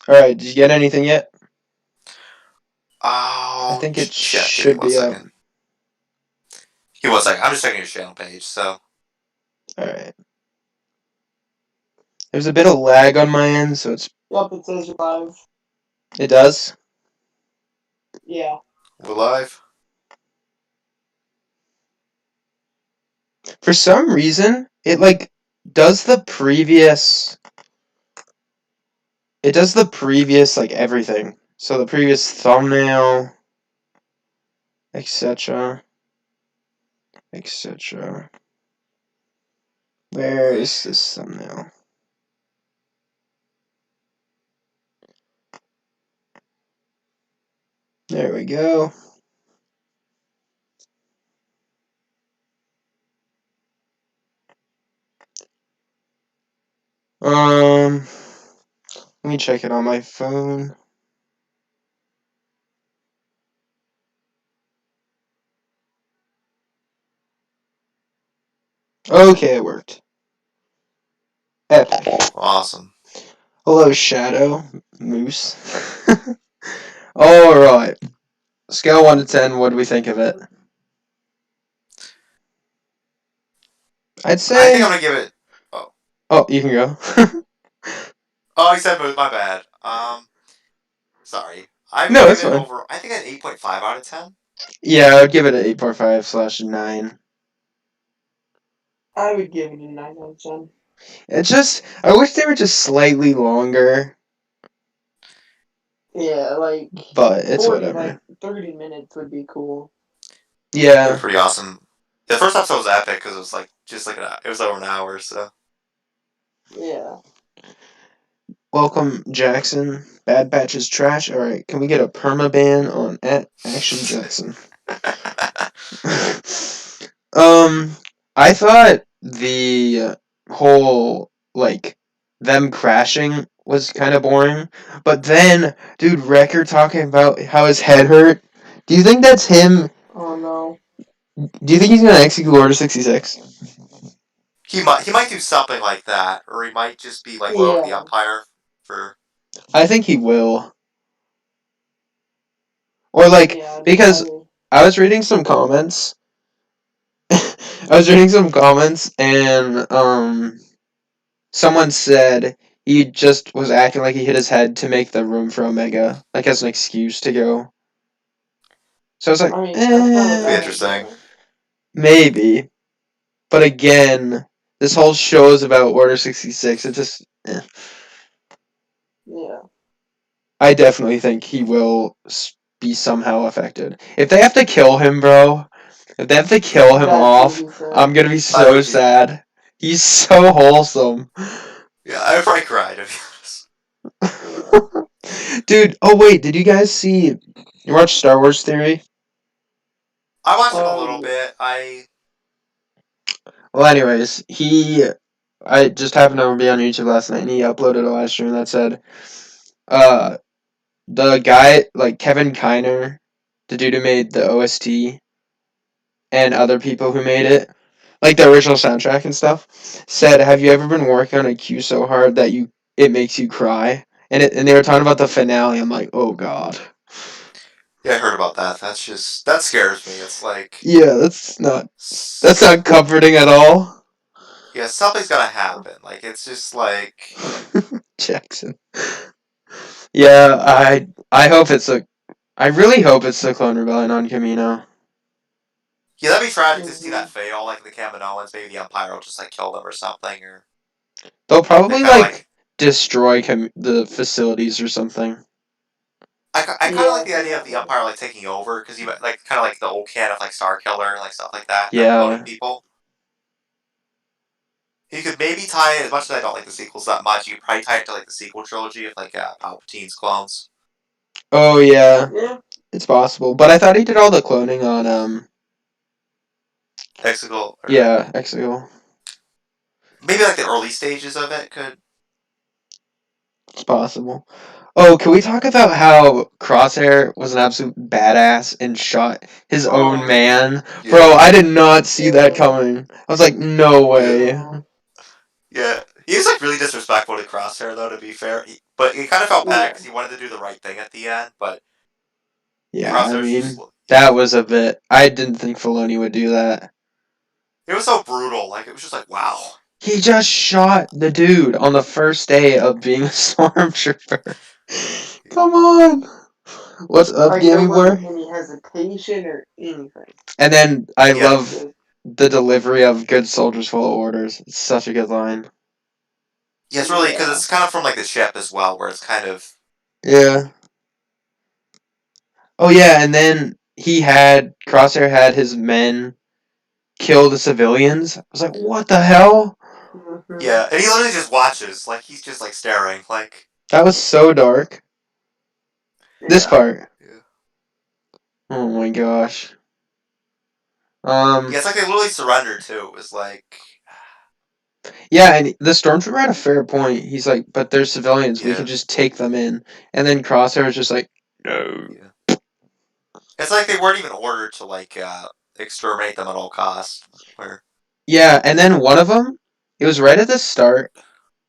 Alright, did you get anything yet? I Oh, think it check. Give me should one be up. second. Give me one second. I'm just checking your channel page. So Alright. There's a bit of lag on my end, so it's... Yep, it says you're live. It does? Yeah. we're live. For some reason, it, like, does the previous... It does the previous, like, everything. So the previous thumbnail, etc. etc. Where is this thumbnail? There we go. Let me check it on my phone. Okay, it worked. Epic. Awesome. Hello, Shadow Moose. Alright. Scale 1 to 10, what do we think of it? I'd I say... think I'm gonna give it. Oh, you can go. Oh, I said my bad. Sorry. I would No, give it's it fine. over. I think an 8.5 out of 10. Yeah, I would give it an 8.5/9. I would give it a 9 out of 10. It's just... I wish they were just slightly longer, Yeah, like but it's 40, whatever. like 30 minutes would be cool. It'd be Yeah. pretty awesome. The first episode was epic because it was like just like it was over an hour. So Yeah. Welcome, Jackson. Bad Batch is trash. Alright, can we get a permaban on Action Jackson? I thought the whole, like, them crashing was kind of boring. But then, dude, Wrecker talking about how his head hurt. Do you think that's him? Oh no. Do you think he's gonna execute Order 66? he might do something like that, or he might just be like loyal to the Yeah. Empire for. I think he will. Or, like, Yeah. because I was reading some comments. I was reading some comments, and, someone said he just was acting like he hit his head to make the room for Omega, like as an excuse to go. So I was like, I mean, that's not a It'd be bad interesting. idea. maybe. But again, this whole show is about Order 66. It just, Yeah. I definitely think he will be somehow affected. If they have to kill him, bro, if they have to kill him That's gonna off, be sad. I'm gonna be I so would be. sad. He's so wholesome. Yeah, I would probably cry to be honest. Yeah. Dude, oh wait, did you guys see... You watch Star Wars Theory? I watched him a little Yeah. bit. Well, anyways, I just happened to be on YouTube last night, and he uploaded a live stream that said, uh, the guy, like, Kevin Kiner, the dude who made the OST, and other people who made it, like the original soundtrack and stuff, said, have you ever been working on a cue so hard that it makes you cry? And they were talking about the finale. I'm like, oh god. Yeah, I heard about that. That scares me. It's like Yeah, that's not comforting at all. yeah, something's gotta happen. Like it's just like Jackson. Yeah, I hope it's I really hope it's the Clone Rebellion on Camino. yeah, that'd be tragic to see that Mhm. fail. Like the Kaminoans, maybe the Empire will just like kill them or something, or They'll they probably kind of like. like destroy the facilities or something. I kind of like Yeah. the idea of the Empire like taking over because you like kind of like the old can of like Star Killer and like stuff like that, them cloning Yeah. people. You could maybe tie it, as much as I don't like the sequels that much, you could probably tie it to like the sequel trilogy of like Palpatine's clones. Oh yeah, Yeah. it's possible. But I thought he did all the cloning on Exegol, or yeah, Exegol. maybe like the early stages of it could. It's possible. Oh, can we talk about how Crosshair was an absolute badass and shot his own Oh. man? Bro, Yeah, I did not see that Yeah. coming. I was like, no yeah, way. No. yeah. He was like really disrespectful to Crosshair, though. To be fair, but he kind of felt bad Yeah. because he wanted to do the right thing at the end. But Yeah, I Crosshair's just mean, that was a bit. I didn't think Filoni would do that. it was so brutal. Like it was just like wow. He just shot the dude on the first day of being a stormtrooper. Come on. What's up, Like, there Gammy wasn't Boy? any hesitation or anything. And then I Yeah, love the delivery of "Good soldiers follow orders." It's such a good line. yeah, it's really because Yeah. it's kind of from like the ship as well, where it's kind of Yeah. Oh yeah, and then Crosshair had his men kill the civilians. I was like, what the hell? Mm-hmm. yeah, and he literally just watches, like he's just like staring, like That was so dark. This Yeah. part. yeah, Oh my gosh. yeah. It's like they literally surrendered too. It was like Yeah, and the stormtrooper had a fair point. He's like, but they're civilians. We yeah, could just take them in. And then Crosshair was just like, no. yeah. It's like they weren't even ordered to like exterminate them at all costs. Where Yeah, and then one of them, it was right at the start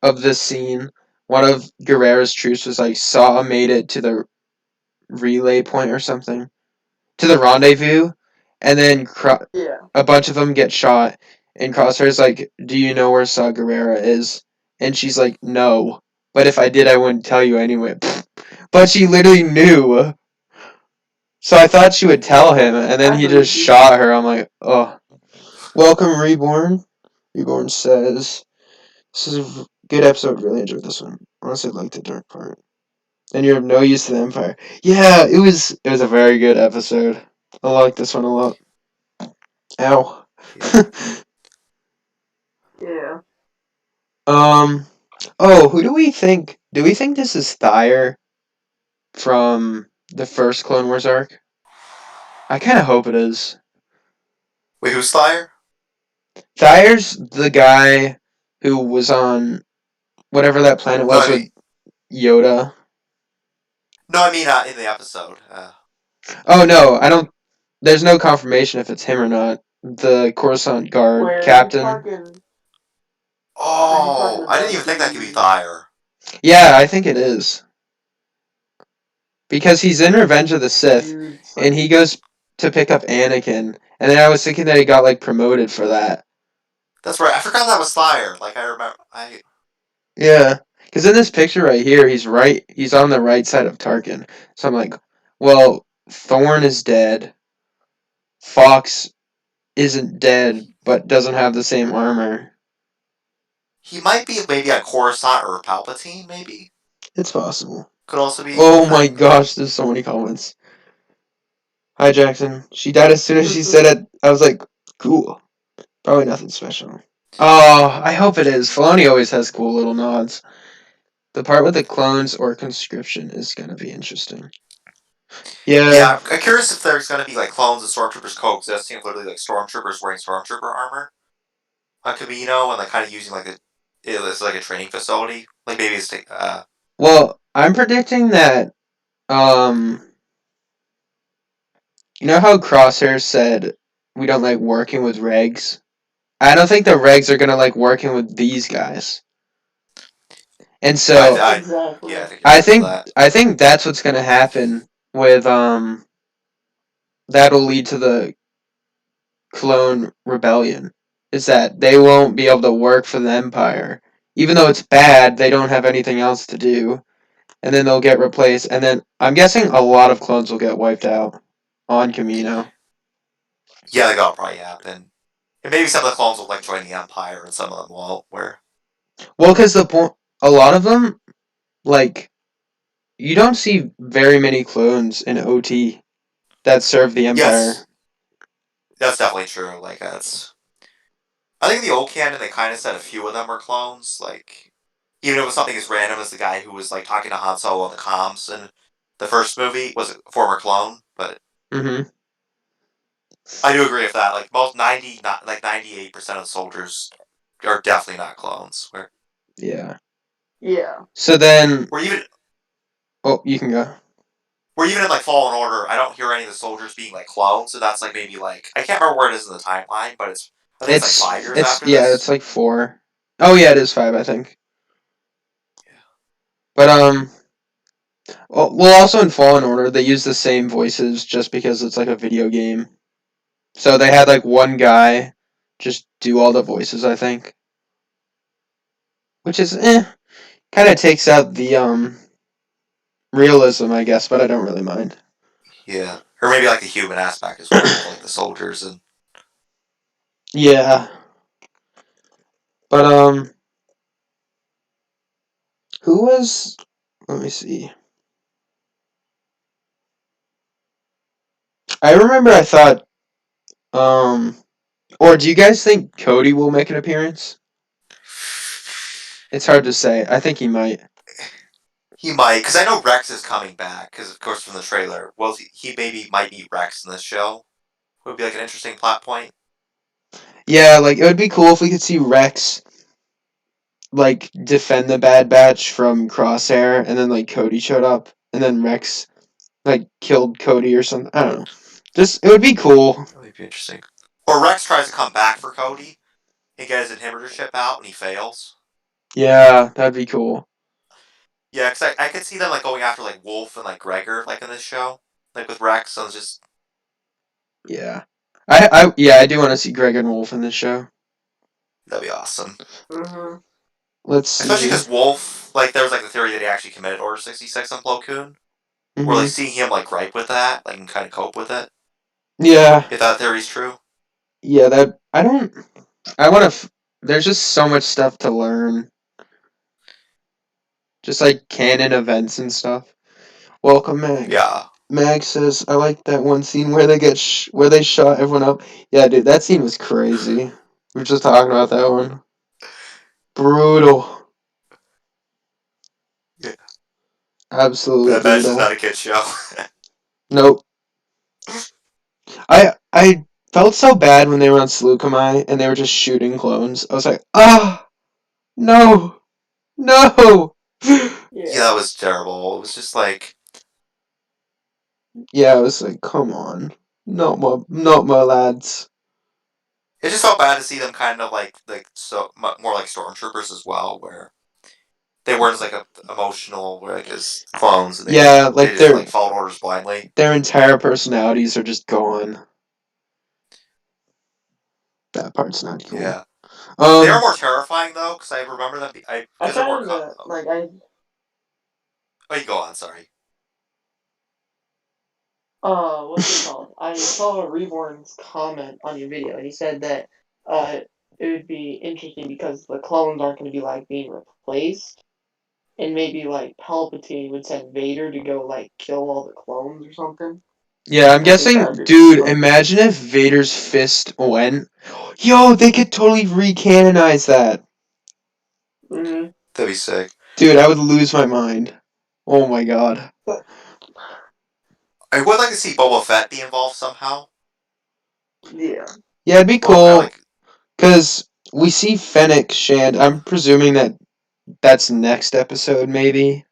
of this scene. One of Guerrero's troops was like, Saw made it to the relay point or something, to the rendezvous, and then Yeah. a bunch of them get shot. And Crosshair's like, do you know where Saw Gerrera is? And she's like, no. But if I did, I wouldn't tell you anyway. But she literally knew. So I thought she would tell him, and then I he believe just you. shot her. I'm like, oh. Welcome, Reborn. Reborn says, this is a good episode. Really enjoyed this one. Honestly, I liked the dark part. And you're of no use to the Empire. Yeah, it was a very good episode. I like this one a lot. Ow. yeah, Yeah. um. Oh, who do we think? Do we think this is Thyre from the first Clone Wars arc? I kind of hope it is. wait, who's Slayer? Thyre's the guy who was on whatever that planet No, was I mean with Yoda. in the episode. Oh no, I don't. There's no confirmation if it's him or not. The Coruscant guard Where you captain. talking? Are you talking Oh, I didn't about even think that could be the? Thyre. Yeah, I think it is because he's in Revenge of the Sith, Dude, it's and like he goes to pick up Anakin, and then I was thinking that he got like promoted for that. That's right. I forgot that was Thyre. Like I remember. Yeah, because in this picture right here, he's on the right side of Tarkin. So I'm like, well, Thorn is dead. Fox isn't dead, but doesn't have the same armor. He might be maybe a Coruscant or a Palpatine. Maybe It's possible. could also be a Oh my thing. gosh, there's so many comments. Hi Jackson. She died as soon as she said it. I was like, cool. Probably nothing special. Oh, I hope it is. Filoni always has cool little nods. The part with the clones or conscription is gonna be interesting. Yeah. Yeah, I'm curious if there's gonna be like clones and stormtroopers coexisting, literally like stormtroopers wearing stormtrooper armor on Camino, and like kind of using like it's like a training facility. Like maybe it's Well, I'm predicting that um you know how Crosshair said we don't like working with regs? I don't think the regs are gonna like working with these guys. And so yeah, I exactly. think you're right for that. I think that's what's gonna happen with that'll lead to the clone rebellion. Is that they won't be able to work for the Empire. Even though it's bad, they don't have anything else to do. And then they'll get replaced. And then I'm guessing a lot of clones will get wiped out on Camino. Yeah, that'll probably happen. And maybe some of the clones will like join the Empire, and some of them won't. Where Well, because a lot of them, like, you don't see very many clones in OT that serve the Empire. yes, that's definitely true. Like that's. I think in the old canon they kind of said a few of them were clones. Like even if it was something as random as the guy who was like talking to Han Solo on the comms in the first movie was a former clone. But Mm-hmm. I do agree with that. Like most 90, not like 98% of the soldiers are definitely not clones. Yeah. Yeah. So then, We're even oh, you can go. we're even in like Fallen Order. I don't hear any of the soldiers being like clones. So that's like maybe like I can't remember where it is in the timeline, but I think it's like 5 years after Yeah, this. it's like 4. Oh yeah, it is 5, I think. But well, also in Fallen Order, they use the same voices just because it's like a video game. So they had like one guy just do all the voices, I think, which is kind of takes out the realism, I guess, but I don't really mind. Yeah, or maybe like the human aspect as well, with like the soldiers and. Yeah, but who was? Let me see. I remember I thought or do you guys think Cody will make an appearance? It's hard to say. I think he might. He might, because I know Rex is coming back. Because of course from the trailer, well, he maybe might meet Rex in this show. Would be like an interesting plot point. Yeah, like it would be cool if we could see Rex like defend the Bad Batch from Crosshair, and then like Cody showed up, and then Rex like killed Cody or something. I don't know. Just it would be cool. That would be interesting. Or Rex tries to come back for Cody. He gets his inhibitor ship out and he fails. Yeah, that'd be cool. Yeah, because I could see them like going after like Wolf and like Gregor like in this show, like with Rex. So it's just Yeah. I do want to see Greg and Wolf in this show. that'd be awesome. Mhm. Let's Especially see. because Wolf, like there was like the theory that he actually committed Order 66 on Plo Koon. Or like Mhm. seeing him like gripe with that, like and kind of cope with it. Yeah. If that theory's true. Yeah, that I don't I want to there's just so much stuff to learn. Just like canon events and stuff. Welcome, Mag. Yeah. Mag says, "I like that one scene where they get where they shot everyone up." Yeah, dude, that scene was crazy. We were just talking about that one. Brutal. Yeah. Absolutely That match is brutal. not a kid show. Nope. I felt so bad when they were on Slukamai and they were just shooting clones. I was like, ah, no, no. Yeah, Yeah. that was terrible. It was just like Yeah, I was like, come on, not my lads. it just felt bad to see them kind of like so more like stormtroopers as well, where they weren't as like emotional, where like as clones, and Yeah, they like just like followed orders blindly. their entire personalities are just gone. That part's not cool. Yeah, they are Um, more terrifying though, because I remember them. I Because they're more. kind of like I Oh, you go on. Sorry. what's it called? I saw Reborn's comment on your video, and he said that it would be interesting because the clones aren't going to be like being replaced, and maybe like Palpatine would send Vader to go like kill all the clones or something. yeah, I'm And I think that guessing, would be dude. fun. Imagine if Vader's fist went. Yo, they could totally recanonize that. Mhm. That'd be sick. Dude, I would lose my mind. Oh my god. But I would like to see Boba Fett be involved somehow. yeah. Yeah, it'd be Well, kind of cool like because we see Fennec Shand. I'm presuming that that's next episode, maybe.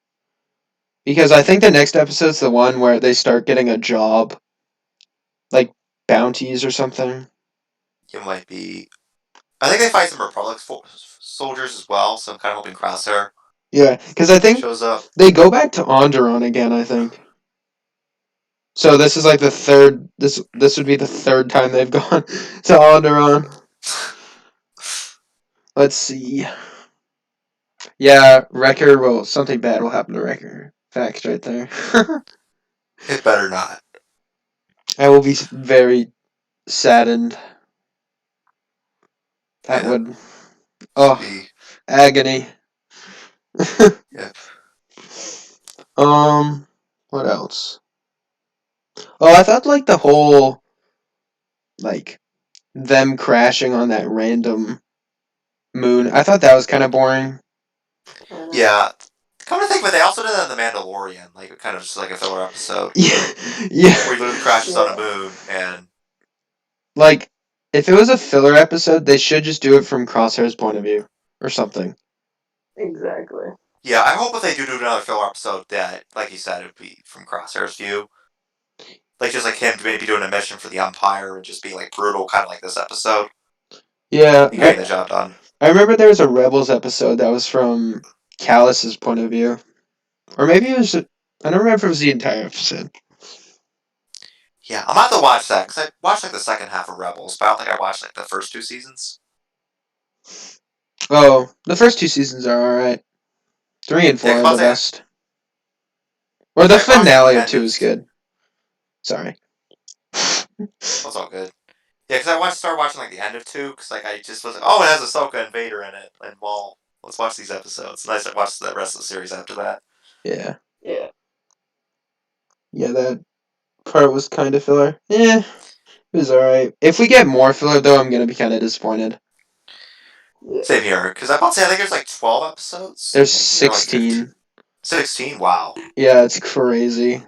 Because I think the next episode's the one where they start getting a job, like bounties or something. it might be. I think they fight some Republic soldiers as well, so I'm kind of hoping Crosshair Yeah, because I think shows up. they go back to Onderon again. I think. So this is like the third. This would be the third time they've gone to Onderon. Let's see. Yeah, Wrecker will something bad will happen to Wrecker. Facts right there. It better not. I will be very saddened. That Yeah, would just oh be. agony. Yep. What else? Oh, I thought like the whole like them crashing on that random moon. I thought that was kind of boring. Yeah. Come to think of it, they also did that in The Mandalorian, like kind of just like a filler episode Yeah, yeah. where he literally crashes on a Yeah. moon, and Like if it was a filler episode, they should just do it from Crosshair's point of view or something. Exactly. yeah, I hope if they do another filler episode that, like you said, it would be from Crosshair's view, like just like him maybe doing a mission for the Empire and just being like brutal, kind of like this episode, Yeah, and getting the job done. I remember there was a Rebels episode that was from Callus's point of view. Or maybe it was. I don't remember if it was the entire episode. Yeah, I'm about to watch that because I watched like the second half of Rebels, but I don't think I watched like the first 2 seasons. Oh, the first 2 seasons are alright. 3 and 4 Yeah, are the because best. Or the I want to say the finale of end 2 of is good. Sorry. that's all good. Yeah, because started watching like the end of 2 because like I just was like, oh, it has Ahsoka and Vader in it, and well, let's watch these episodes. And I watched the rest of the series after that. Yeah. Yeah. Yeah, that part was kind of filler. Yeah, it was alright. If we get more filler, though, I'm gonna be kind of disappointed. Yeah. Same here, because I'm about to say I think there's like 12 episodes, There's maybe, or like 15. 16. 16. Wow. Yeah, it's crazy.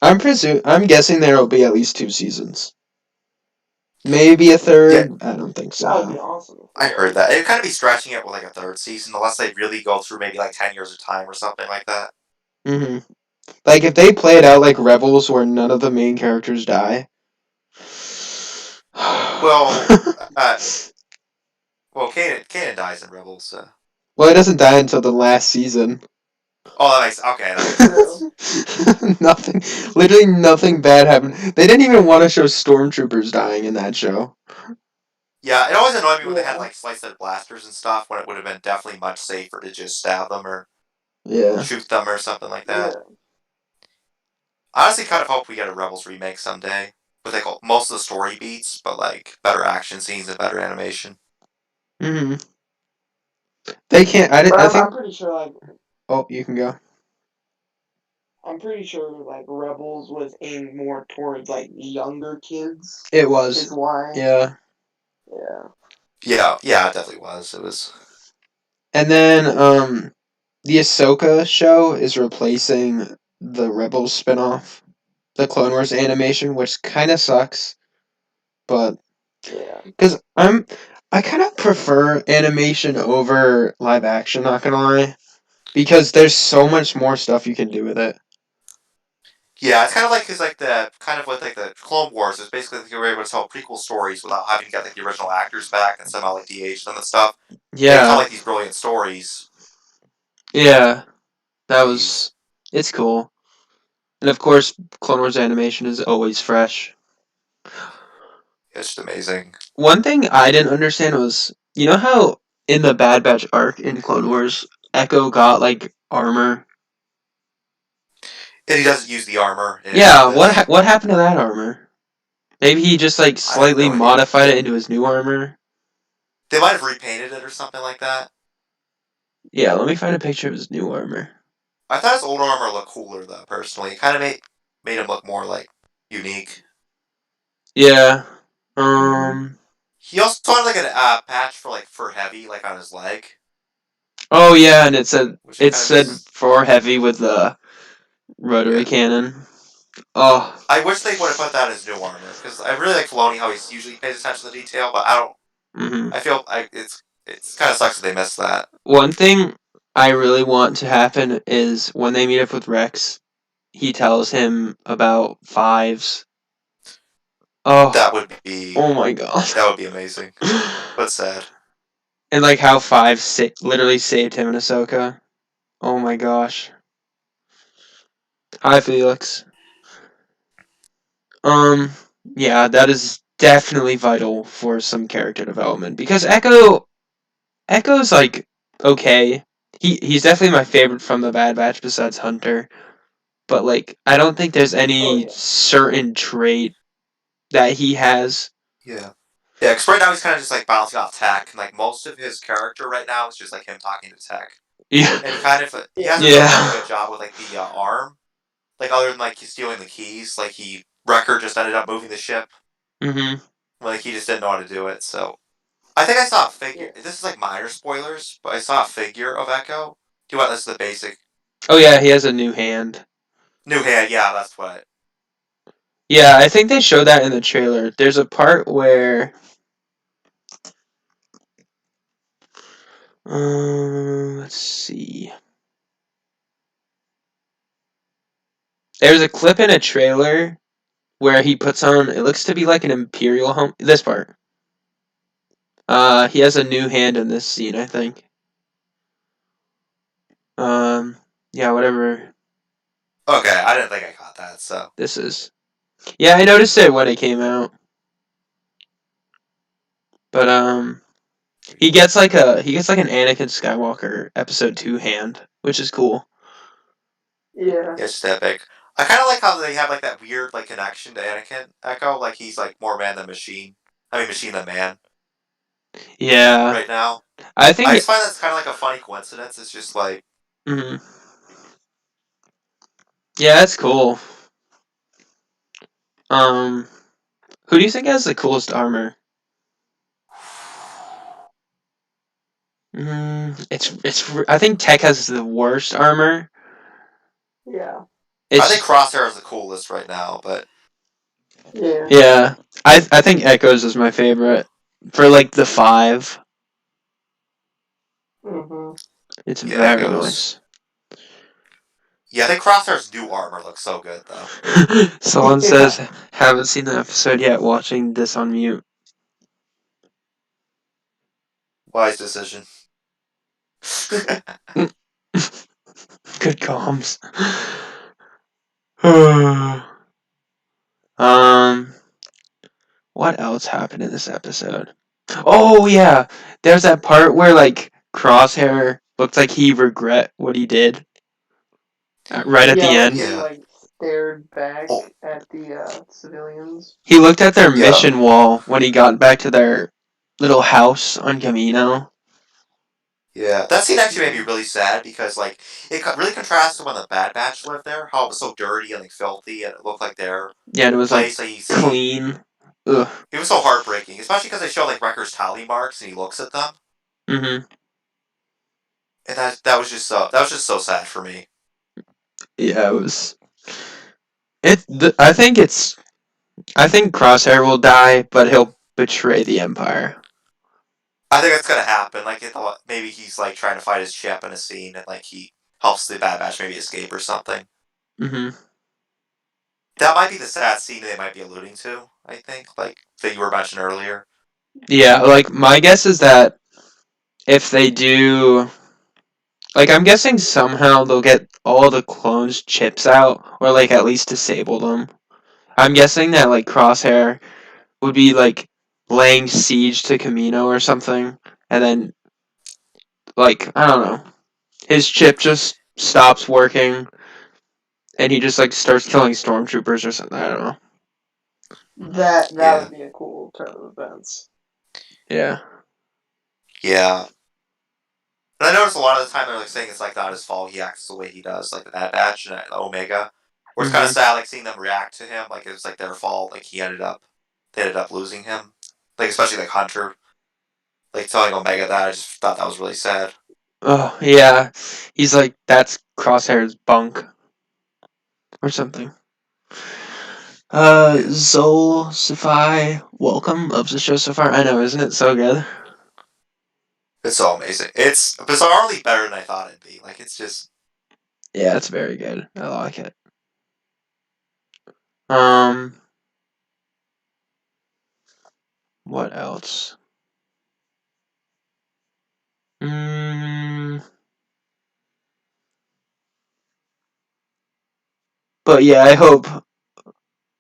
I'm guessing there will be at least 2 seasons. Maybe a Yeah, third. I don't think That would be so. awesome. I heard that. It'd kind of be stretching it with like a third season, unless they really go through maybe like 10 years of time or something like that. Hmm. Like if they play it out like Rebels, where none of the main characters die. Well, uh, well, Kanan dies in Rebels. Well, it doesn't die until the last season. Oh, that makes Yeah. sense. Nothing, literally nothing bad happened. They didn't even want to show stormtroopers dying in that show. Yeah, it always annoyed me when they had Yeah. like slice-headed blasters and stuff. When it would have been definitely much safer to just stab them or Yeah. shoot them or something like that. Yeah. I honestly kind of hope we get a Rebels remake someday with like most of the story beats, but like better action scenes and better animation. Hmm. They can't. But I I'm think. pretty sure like Oh, you can go. I'm pretty sure like Rebels was aimed more towards like younger kids. It was. Is why. Yeah. Yeah. Yeah, it definitely was. It was. And then the Ahsoka show is replacing the Rebels spinoff, the Clone Wars animation, which kind of sucks. But Yeah. because I kind of prefer animation over live action. Not gonna lie, because there's so much more stuff you can do with it. Yeah, it's kind of like the kind of with like the Clone Wars. It's basically like you're able to tell prequel stories without having to get like the original actors back and somehow like de-age them and stuff. They tell Yeah, like these brilliant stories yeah, that with was. these. It's cool, and of course, Clone Wars animation is always fresh. It's just amazing. One thing I didn't understand was, you know how in the Bad Batch arc in Clone Wars, Echo got like armor. And he doesn't use the armor in Yeah, this. what happened to that armor? Maybe he just like I have slightly no idea. modified it into his new armor. They might have repainted it or something like that. Yeah, let me find a picture of his new armor. I thought his old armor looked cooler though. Personally, it kind of made him look more like unique. Yeah. Mm-hmm. He also had like a patch for heavy like on his leg, Oh yeah, and which it kind of said just for heavy with the rotary yeah. cannon. Oh. I wish they would have put that as new armor because I really like Filoni how he usually pays attention to detail, but I don't. Mhm. I feel it's kind of sucks that they missed that. One thing I really want to happen is when they meet up with Rex, he tells him about fives. Oh, That would be oh my god. that would be amazing, but sad. And like how five literally saved him in Ahsoka. Oh my gosh. Hi Felix. Um, yeah, that is definitely vital for some character development because Echo's like okay. He's definitely my favorite from the Bad Batch besides Hunter, but like I don't think there's Oh any yeah. certain trait that he has. Yeah. Yeah, because right now he's kind of just like bouncing off tech, and like most of his character right now is just like him talking to tech. Yeah. And he Yeah. hasn't done a very Yeah. good job with like the arm. Like other than like he's stealing the keys, like Wrecker just ended up moving the ship. Mhm. Like he just didn't know how to do it. So I think I saw a figure. Yeah. This is like minor spoilers, but I saw a figure of Echo. Do you want this is the basic Oh yeah, he has a new hand. new hand? Yeah, that's what. Yeah, I think they showed that in the trailer. There's a part where let's see. There's a clip in a trailer where he puts on it looks to be like an imperial helmet. This part. He has a new hand in this scene, I think. Yeah, whatever Okay, I didn't think I caught that. So this is. Yeah, I noticed it when it came out. But he gets like an Anakin Skywalker episode 2 hand, which is cool. Yeah. it's just epic. I kind of like how they have like that weird like connection to Anakin Echo. Like he's like more man than machine. I mean, machine than man Yeah, right now. I I think. just find that's kind of like a funny coincidence. It's just like Mhm. Yeah, that's cool. Um, who do you think has the coolest armor? It's. I think Tech has the worst armor. Yeah. I think It's Crosshair is the coolest right now, but Yeah. yeah. I think Echoes is my favorite for like the 5. Mm-hmm. It's yeah, very Echoes. nice. Yeah, I think Crosshair's new armor looks so good though. Someone Yeah. says haven't seen the episode yet. Watching this on mute. Wise decision. Good comms. What else happened in this episode? Oh yeah, there's that part where like Crosshair looked like he regret what he did right at the Yeah, when end. he Yeah. like stared back Oh, at the civilians. He looked at their yeah. mission wall when he got back to their little house on Camino. Yeah, that scene actually made me Mhm. really sad because like it really contrasts to when the Bad Batch lived there. How it was so dirty and like filthy, and it looked like their Yeah, and it was like place that you see. clean. Ugh. It was so heartbreaking, especially because they show like Wrecker's tally marks and he looks at them, Mhm. and that was just so sad for me. Yeah, it was. I think it's. I think Crosshair will die, but he'll betray the Empire. I think that's gonna happen. Like maybe he's like trying to fight his ship in a scene, and like he helps the Bad Batch maybe escape or something. Mhm. That might be the sad scene they might be alluding to. I think like that you were mentioning earlier. Yeah, like my guess is that if they do, like I'm guessing somehow they'll get all the clones' chips out, or like at least disable them. I'm guessing that like Crosshair would be like laying siege to Camino or something, and then like I don't know, his chip just stops working, and he just like starts killing stormtroopers or something. I don't know. That Yeah, would be a cool turn of events. Yeah. yeah. And I noticed a lot of the time they're like saying it's like not his fault. He acts the way he does, like the Bad Batch and Omega. Where it's kind of Mhm. sad, like seeing them react to him, like it was like their fault. Like they ended up losing him. Like especially like Hunter, like telling Omega that. I just thought that was really sad. Oh yeah, he's like that's Crosshair's bunk or something. Yeah, Zol Safai, welcome. Loves the show so far. I know, isn't it so good? it's so amazing. It's bizarrely better than I thought it'd be. Like it's just Yeah, it's very good. I like it. Um, what else? Mm, but yeah,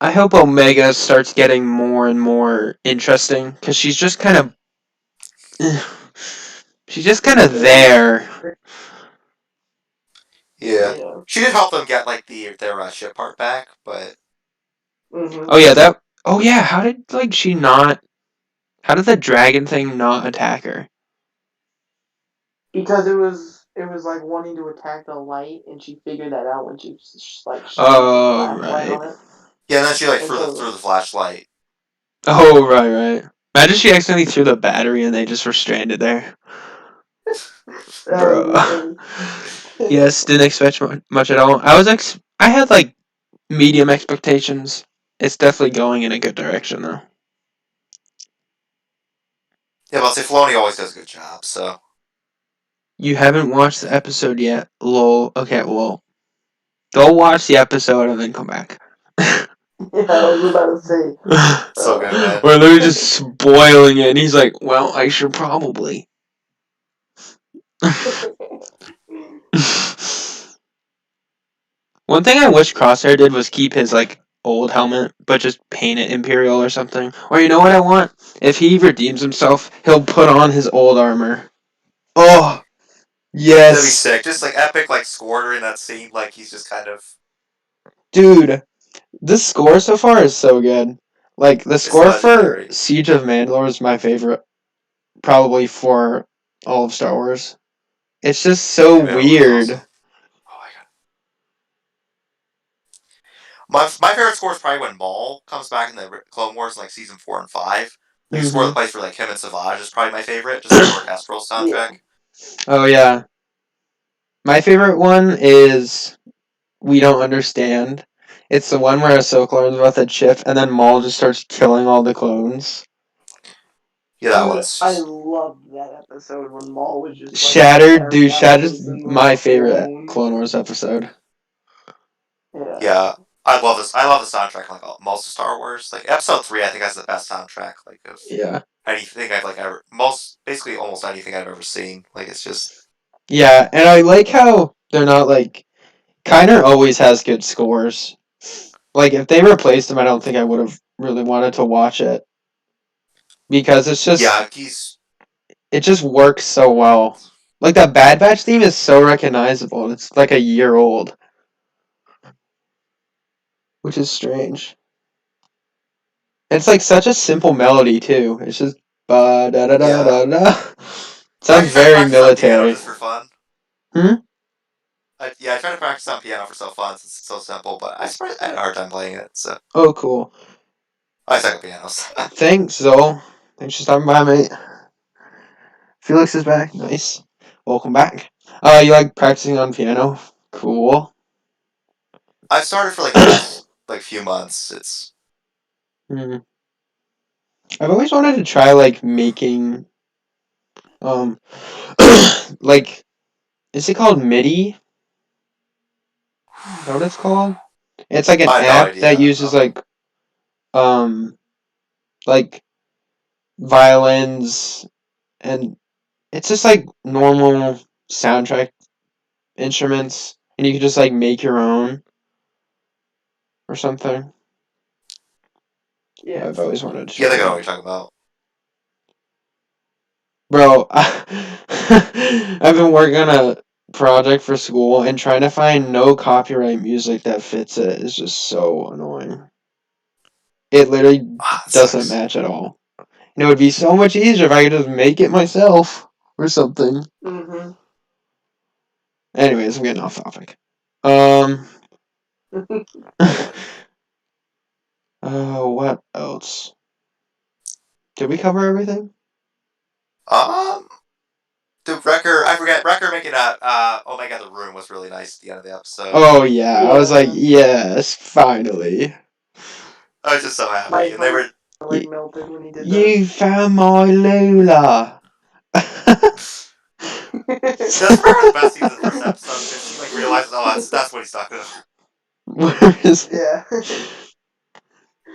I hope Omega starts getting more and more interesting because she's just kind of she's just kind of Yeah. there. yeah. Yeah. She did help them get like their ship part back, but Mm-hmm. Oh yeah, that. Oh yeah, how did like she not? How did the dragon thing not attack her? Because it was like wanting to attack the light, and she figured that out when she like shined the Oh flashlight right. on it, yeah. And then she like and threw so the flashlight. Oh right. Imagine she accidentally threw the battery and they just were stranded there, that would bro. be funny. Yes, didn't expect much at all. I had like medium expectations. It's definitely going in a good direction though. Yeah, but I'll say Filoni always does a good job. So You haven't watched the episode yet, lol. Okay, well, go watch the episode and then come back. Yeah, I was about to say. so good, man. We're literally just spoiling it, and he's like, "Well, I should probably." One thing I wish Crosshair did was keep his like old helmet, but just paint it Imperial or something. Or you know what I want? If he redeems himself, he'll put on his old armor. Oh That'd be yes, sick. Just like epic, like squatter in that scene. Like he's just kind of. dude. This score so far is so good. Like the It's score for legendary. Siege of Mandalore is my favorite, probably for all of Star Wars. It's just so Yeah, Mandalore is awesome. weird. Oh my god. My favorite score is probably when Maul comes back in the Clone Wars in like season 4 and 5. Like the score that Mm-hmm. plays for like him and Savage is probably my favorite, just like the orchestral Yeah. soundtrack. Oh yeah, my favorite one is We Don't Understand. It's the one where Ahsoka learns about the chip, and then Maul just starts killing all the clones. Yeah, that Dude, one's I just loved that episode when Maul was just like Shattered, tearing dude. apples Shattered's into my the favorite clones. Clone Wars episode. Yeah. yeah. I love this. I love the soundtrack like most of Star Wars. Like Episode 3, I think has the best soundtrack like of Yeah. anything I've like ever basically almost anything I've ever seen. Like it's just Yeah, and I like how they're not like Kiner always has good scores. Like if they replaced him, I don't think I would have really wanted to watch it because yeah, he's it just works so well. Like that Bad Batch theme is so recognizable. And it's like a year old, which is strange. It's like such a simple melody too. It's just ba da da da yeah. da da. I Sounds actually started very practice on piano military. just for fun. Hmm. I try to practice on piano for so fun since it's so simple, but I had a hard time playing it, so Oh, cool. I suck at pianos. Thanks, Zoe. Thanks for stopping by, mate. Felix is back. Nice. Welcome back. You like practicing on piano? Cool. I've started for like the past like few months. It's Hmm. I've always wanted to try like making um like is it called MIDI? Is that what it's called? It's like an I have no app that idea. uses um like violins and it's just like normal soundtrack instruments and you can just like make your own or something. Yeah. I've always wanted to Yeah, try they know what you're that. talking about. Bro, I've been working on a project for school and trying to find no copyright music that fits it is just so annoying. It literally Ah, it doesn't sucks. match at all. And it would be so much easier if I could just make it myself or something. Mm-hmm. Anyways, I'm getting off topic. Um, what else? Did we cover everything? Um, the Wrecker, I forget Wrecker making a oh my god, the room was really nice at the end of the episode. Oh yeah, I was like, Yeah. yes, finally. I was just so My happy, and they heart were like melted when he did that. You found my Lula. that's probably one of the best scenes in the first episode because he like realizes oh that's what he's talking about. Where is it? Yeah.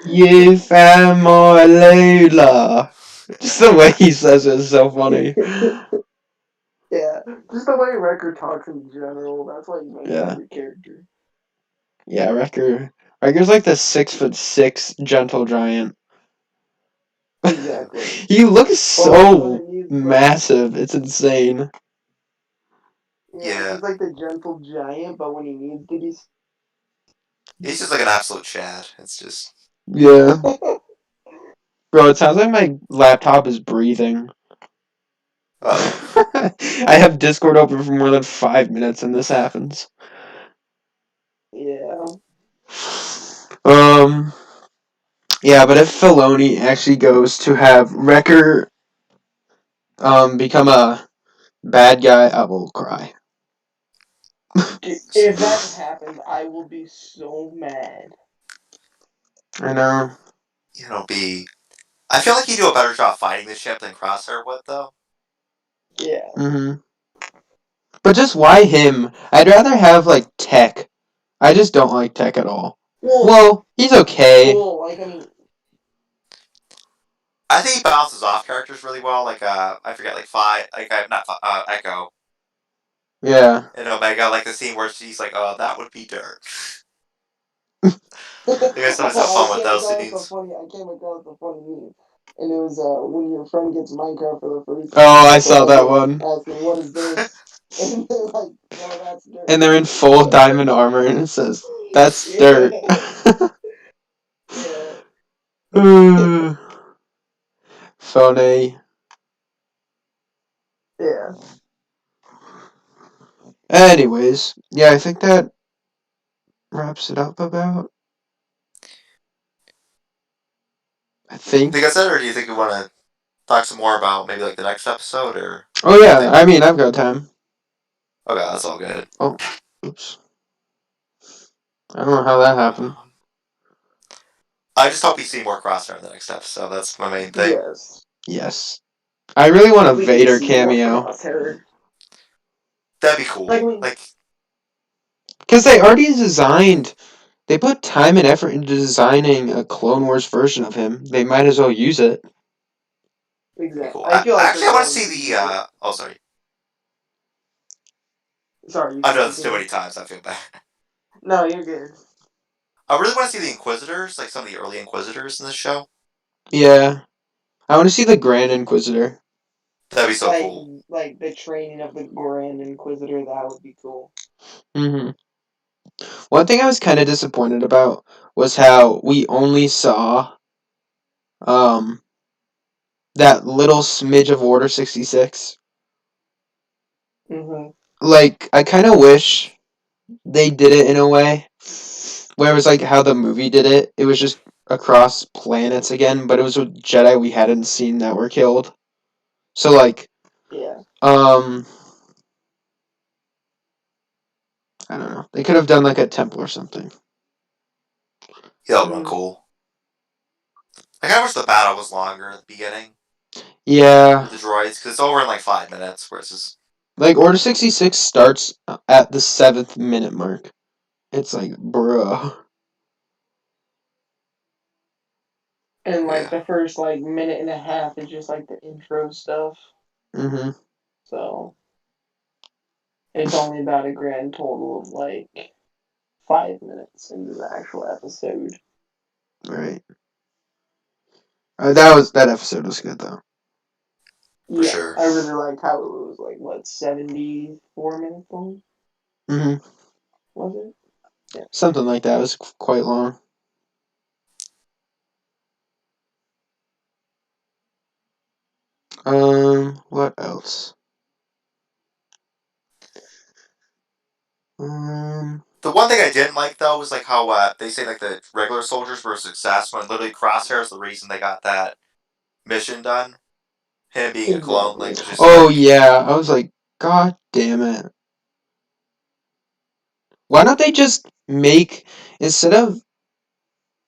You found my Lula. Just the way he says it is so funny. Yeah. Just the way Wrecker talks in general, that's why he's my Yeah. favorite character. Yeah, Wrecker. Wrecker's like the 6'6" gentle giant. Exactly. He looks But like when so it needs like massive. It's insane. yeah, Yeah, he's like the gentle giant, but when he needs to be he's just like an absolute Chad. It's just Yeah. Bro, it sounds like my laptop is breathing. oh I have Discord open for more than 5 minutes and this happens. yeah. Um, yeah, but if Filoni actually goes to have Wrecker become a bad guy, I will cry. If that happens, I will be so mad. I know. be. I feel like he'd do a better job fighting the ship than Crosshair would though. Yeah. Mm-hmm. But just why him? I'd rather have like Tech. I just don't like Tech at all. Well, he's okay. Well, like I mean, I think he balances off characters really well. Like I forget like Fi, like not Echo. Yeah. And Omega, like the scene where she's like, "Oh, that would be dirt." You guys always have Oh, fun with those scenes. I came across a funny meme, and it was when your friend gets Minecraft for the first Oh, time, I saw that Omega one. asking, "What is this?" And they're like, "No, that's dirt." And they're in full diamond armor, and it says, "That's dirt." Yeah. Funny. Yeah. Anyways, yeah, I think that wraps it up about. I think. Think that's it, or do you think we want to talk some more about maybe like the next episode, or Oh what do you yeah, think? I mean I've got time. Okay, that's all good. Oh, oops. I don't know how that happened. I just hope we see more Crosshair in the next episode. That's my main thing. Yes. Yes. I really want a We need to Vader see more cameo. Crosshair. That'd be Like, cool. Like, Because they already designed. They put time and effort into designing a Clone Wars version of him. They might as well use it. be exactly. cool. I feel like Actually, they're I want to going see to the. use it. Oh, sorry. Sorry, you I've can done this too continue. many times. I feel bad. No, you're good. I really want to see the Inquisitors, like some of the early Inquisitors in this show. Yeah. I want to see the Grand Inquisitor. That'd be so Like, cool. like the training of the Grand Inquisitor. That would be cool. hmm One thing I was kind of disappointed about was how we only saw um that little smidge of Order 66. Mm-hmm. Like, I kind of wish they did it in a way where it was like how the movie did it. It was just across planets again, but it was with Jedi we hadn't seen that were killed. So like, Yeah. um, I don't know. They could have done like a temple or something. Yeah, that would been Mm-hmm. cool. I kind of wish the battle was longer at the beginning Yeah, with the droids, because it's over in like 5 minutes, where it's just. like Order 66 starts at the 7th minute mark. It's like, bruh. And like Yeah. the first like minute and a half is just like the intro stuff. Mm-hmm. So it's only about a grand total of like 5 minutes into the actual episode. Right. That episode was good though. For Yeah, sure. I really liked how it was like what 74 minutes long, Mm-hmm. was it? Yeah. Something like that. It was quite long. What else? Um, The one thing I didn't like though was like how they say like the regular soldiers were a success when literally Crosshair is the reason they got that mission done. Him being a clone, Exactly. like, was just oh like, yeah, I was like, God damn it. Why don't they just make, instead of,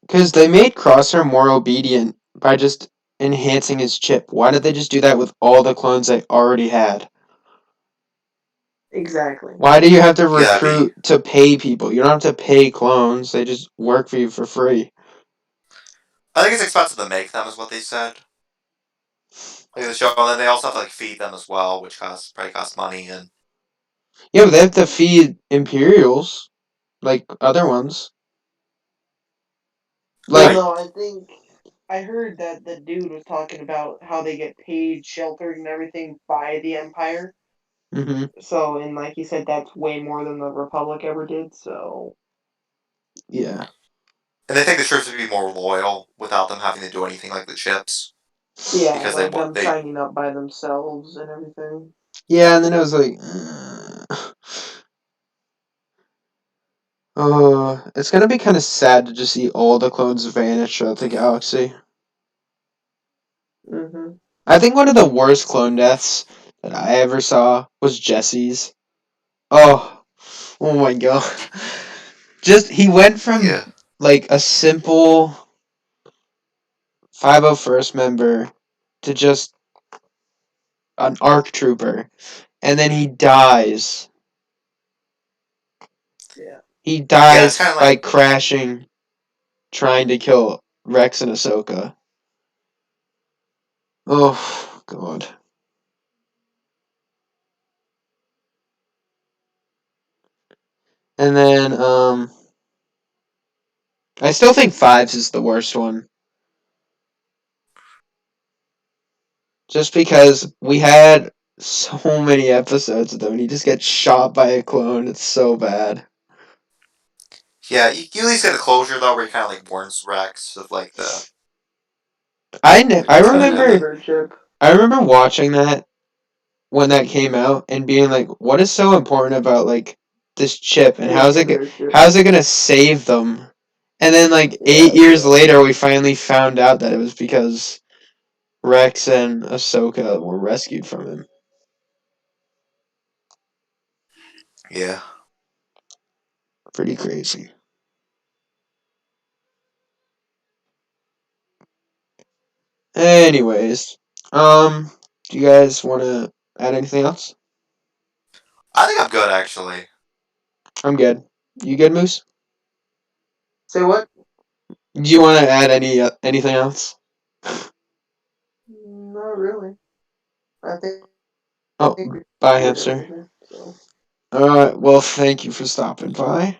because they made Crosshair more obedient by just enhancing his chip. Why did they just do that with all the clones they already had? Exactly. Why do you have to yeah, that'd be. recruit to pay people? You don't have to pay clones. They just work for you for free. I think it's expensive to make them, is what they said. Like the show, and then they also have to like feed them as well, which probably costs money. And Yeah, but they have to feed Imperials, like other ones. Well, Like, right, no, I think I heard that the dude was talking about how they get paid, sheltered, and everything by the Empire. hmm So, and like you said, that's way more than the Republic ever did. So, yeah. and they think the troops would be more loyal without them having to do anything like the chips, yeah, because like them they signing up by themselves and everything. Yeah, and then I was like, oh, it's gonna be kind of sad to just see all the clones vanish throughout the galaxy. Mm-hmm. I think one of the worst clone deaths that I ever saw was Jesse's. Oh, oh my god. Just, he went from, yeah like, a simple 501st member to just an ARC trooper, and then he dies. Yeah. He yeah. It's dies kind of by like crashing, trying to kill Rex and Ahsoka. Oh, God. And then I still think Fives is the worst one. Just because we had so many episodes of them, and he just gets shot by a clone. It's so bad. Yeah, you at least get a closure though, where he kind of like warns Rex of like the. I Turning on the remember bird chip. I remember watching that when that came out and being like, what is so important about like this chip and The inhibitor chip. how's it gonna save them? And then like Yeah, 8 years yeah. later, we finally found out that it was because Rex and Ahsoka were rescued from him. Yeah. Pretty crazy. Anyways, do you guys want to add anything else? I think I'm good actually. I'm good. You good, Moose? Say what? Do you want to add anything else? Not really. I think Oh, we bye, covered hamster. everything. So. All right. Well, thank you for stopping by.